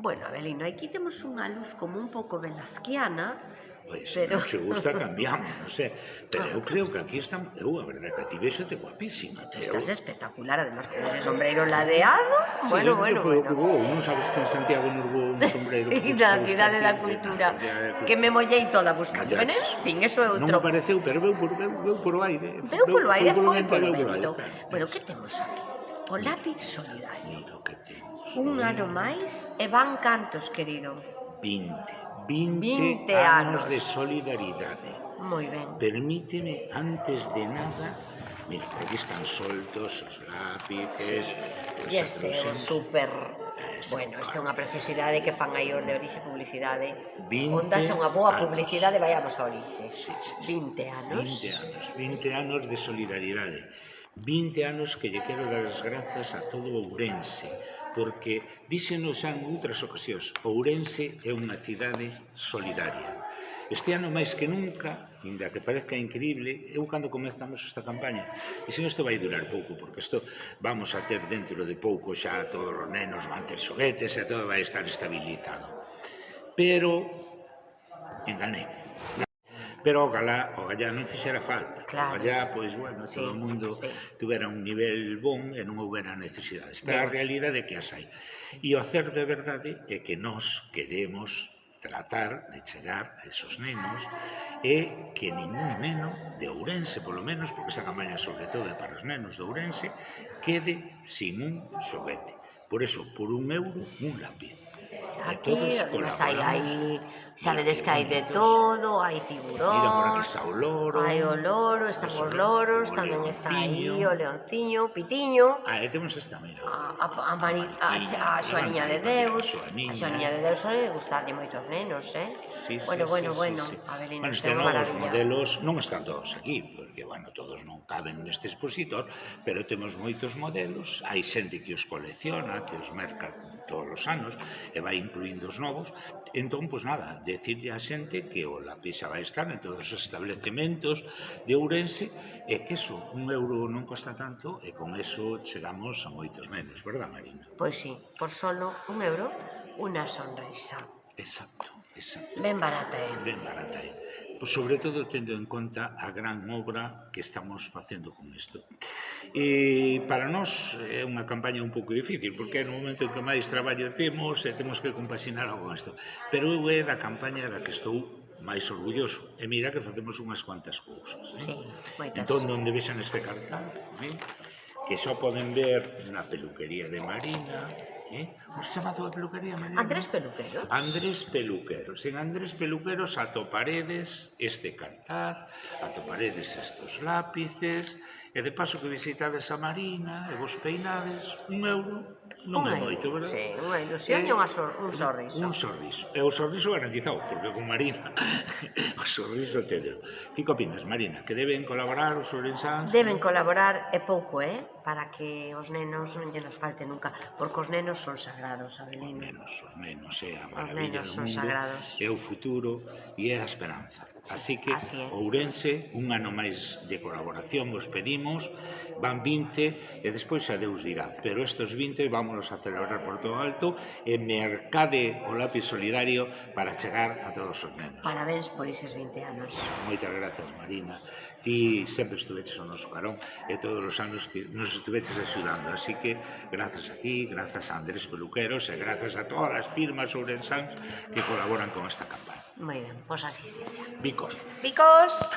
Bueno, Abelino, aquí temos unha luz como un pouco velazquiana, Pois, pero... non se gusta, cambiamos, non sei. Pero eu creo que aquí estamos... a verdade que a ti vexote guapísima. Estás espectacular, además, con ese sombrero ladeado. Sí, Bueno, ese bueno, foi o que bueno. vou. Non sabes que en Santiago nos vou un sombrero... Sí, na Cidade da Cultura, que me mollei toda buscando. Ben, en fin, eso é outro... Non me pareceu, pero veu polo aire. Veu polo aire, foi polo vento. Claro, Bueno, que temos aquí? O lápiz solidario. Mira o que temos. Un ano máis e van cantos, querido? 20 anos de solidaridade. Moi ben. Permíteme, antes de nada, mira, aquí están soltos os lápices, E este é o super... Bueno, esta é unha preciosidade que fan aí os de Orixe Publicidade. Onde xa unha boa publicidade, vayamos a Orixe. 20 anos. 20 anos de solidaridade. 20 anos que lle quero dar as grazas a todo Ourense, porque díxenos xa en outras ocasións, Ourense é unha cidade solidaria. Este ano máis que nunca, ainda que parezca increíble, eu cando comezamos esta campaña, dixen isto vai durar pouco, porque isto vamos a ter dentro de pouco xa todos os nenos van ter xoguetes e todo vai estar estabilizado. Pero engané. Pero ojalá non fixera falta. Claro. Ojalá, pois, bueno, todo o mundo tuvera un nivel bon e non houbera necesidades. Pero a realidade é que as hai. E o certo de verdade é que nós queremos tratar de chegar a esos nenos e que ningún neno de Ourense, polo menos, porque esta campaña sobre todo é para os nenos de Ourense, quede sin un xoguete. Por eso, por €1, un lápiz. Aquí, además, hai, sabedes que hai de todo, hai tiburón, mira, por aquí está o loro, hai o loro, están os loros, tamén está aí o leonciño, o pitiño, e temos esta, mira, a Xoaniña de Deus, a Xoaniña de Deus suele gustarlle moito aos nenos, Bueno, Abelino, isto é unha maravilla. Os modelos non están todos aquí, porque, bueno, todos non caben neste expositor, pero temos moitos modelos, hai xente que os colecciona, que os merca todos os anos, e vai incluindo os novos. Entón, pois nada, decirlle a xente que o lápiz xa vai estar en todos os establecementos de Ourense e que eso, €1 non costa tanto e con eso chegamos a moitos nenos, verdad, Marina? Pois sí, por solo €1, unha sonrisa. Exacto. Ben barata é. Ben barata é. Pois sobre todo tendo en conta a gran obra que estamos facendo con isto. E para nós é unha campaña un pouco difícil, porque é no momento en que máis traballo temos e temos que compaxinar algo con isto. Pero eu é da campaña da que estou máis orgulloso. E mira que facemos unhas cuantas cousas. Sí, moitas. Entón, onde vexan este cartán, que só poden ver na peluquería de Marina, como se chama a tua peluquería, Marina? Andrés Peluqueros. Andrés Peluqueros. En Andrés Peluqueros atoparedes este cartaz, atoparedes estos lápices, e de paso que visitades a Marina e vos peinades, €1 non é moito, verdad? Sí, unha ilusión e un sorriso. Un sorriso. E o sorriso garantizado, porque con Marina o sorriso tedro. Ti que opinas, Marina? Que deben colaborar os ourensáns? Deben colaborar e pouco, para que os nenos non lle nos falte nunca, porque os nenos son sagrados, Abelino. Os nenos é a maravilla do mundo, é o futuro e é a esperanza. Así que Ourense, un ano máis de colaboración vos pedimos, van 20 e despois a Deus dirá, pero estes 20 vámonos a celebrar por todo alto e mercade o lápiz solidario para chegar a todos os nenos. Parabéns por eses 20 anos. Moitas grazas, Marina. Ti sempre estuveches ao noso carón e todos os anos que nos estuveches axudando, así que grazas a ti, grazas a Andrés Peluqueros e grazas a todas as firmas ourensáns que colaboran con esta campaña. Moi ben, pois así sexa. Bicos. Bicos!